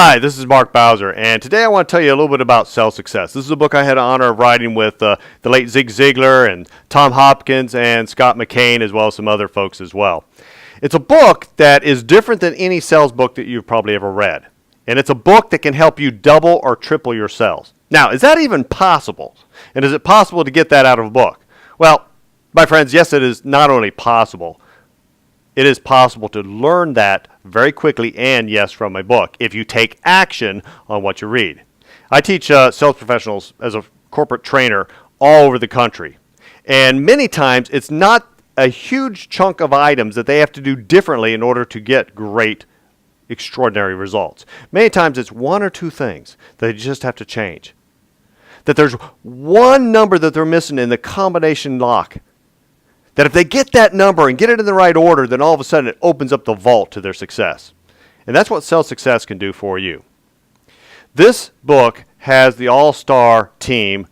Hi, this is Mark Bowser, and today I want to tell you a little bit about sales success. This is a book I had the honor of writing with the late Zig Ziglar and Tom Hopkins and Scott McKain, as well as some other folks as well. It's a book that is different than any sales book that you've probably ever read, and it's a book that can help you double or triple your sales. Now, is that even possible? And is it possible to get that out of a book? Well, my friends, yes, it is not only possible. It is possible to learn that very quickly and, yes, from my book if you take action on what you read. I teach sales professionals as a corporate trainer all over the country. And many times it's not a huge chunk of items that they have to do differently in order to get great, extraordinary results. Many times it's one or two things that they just have to change. That there's one number that they're missing in the combination lock. That if they get that number and get it in the right order, then all of a sudden it opens up the vault to their success. And that's what sales success can do for you. This book has the all-star team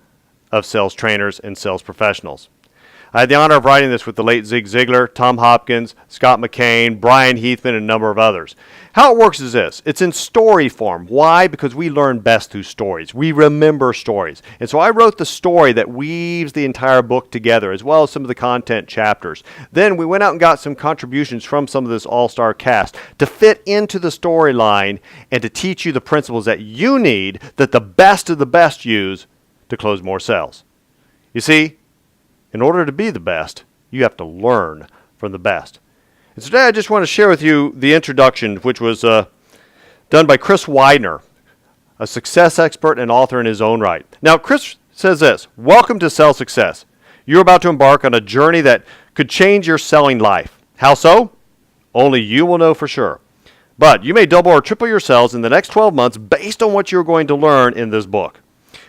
of sales trainers and sales professionals. I had the honor of writing this with the late Zig Ziglar, Tom Hopkins, Scott McKain, Brian Heathman, and a number of others. How it works is this. It's in story form. Why? Because we learn best through stories. We remember stories. And so I wrote the story that weaves the entire book together, as well as some of the content chapters. Then we went out and got some contributions from some of this all-star cast to fit into the storyline and to teach you the principles that you need, that the best of the best use to close more sales. You see, in order to be the best, you have to learn from the best. And today I just want to share with you the introduction, which was done by Chris Widener, a success expert and author in his own right. Now, Chris says this: welcome to Sales Success. You're about to embark on a journey that could change your selling life. How so? Only you will know for sure. But you may double or triple your sales in the next 12 months based on what you're going to learn in this book.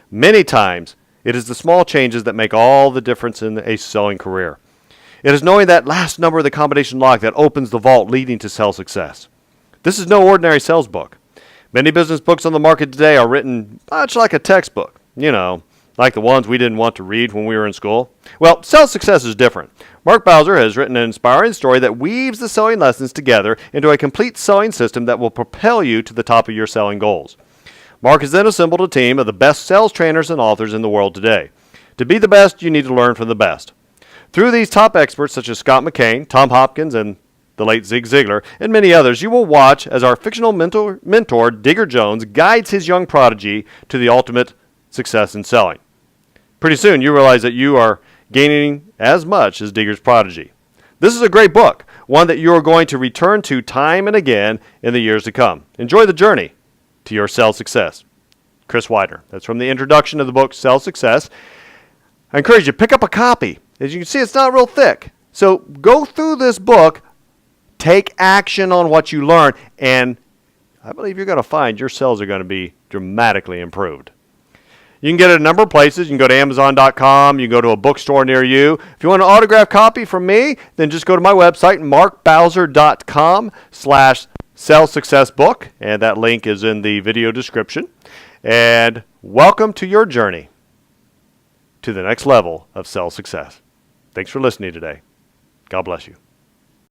Many times, it is the small changes that make all the difference in a selling career. It is knowing that last number of the combination lock that opens the vault leading to sales success. This is no ordinary sales book. Many business books on the market today are written much like a textbook, like the ones we didn't want to read when we were in school. Well, sales success is different. Mark Bowser has written an inspiring story that weaves the selling lessons together into a complete selling system that will propel you to the top of your selling goals. Mark has then assembled a team of the best sales trainers and authors in the world today. To be the best, you need to learn from the best. Through these top experts such as Scott McKain, Tom Hopkins, and the late Zig Ziglar, and many others, you will watch as our fictional mentor, Digger Jones, guides his young prodigy to the ultimate success in selling. Pretty soon, you realize that you are gaining as much as Digger's prodigy. This is a great book, one that you are going to return to time and again in the years to come. Enjoy the journey to your sales success. Chris Widener. That's from the introduction of the book, Sales Success. I encourage you to pick up a copy. As you can see, it's not real thick. So go through this book, take action on what you learn, and I believe you're going to find your sales are going to be dramatically improved. You can get it at a number of places. You can go to Amazon.com. You can go to a bookstore near you. If you want an autographed copy from me, then just go to my website, markbowser.com/Sales Success Book, and that link is in the video description. And welcome to your journey to the next level of sales success. Thanks for listening today. God bless you.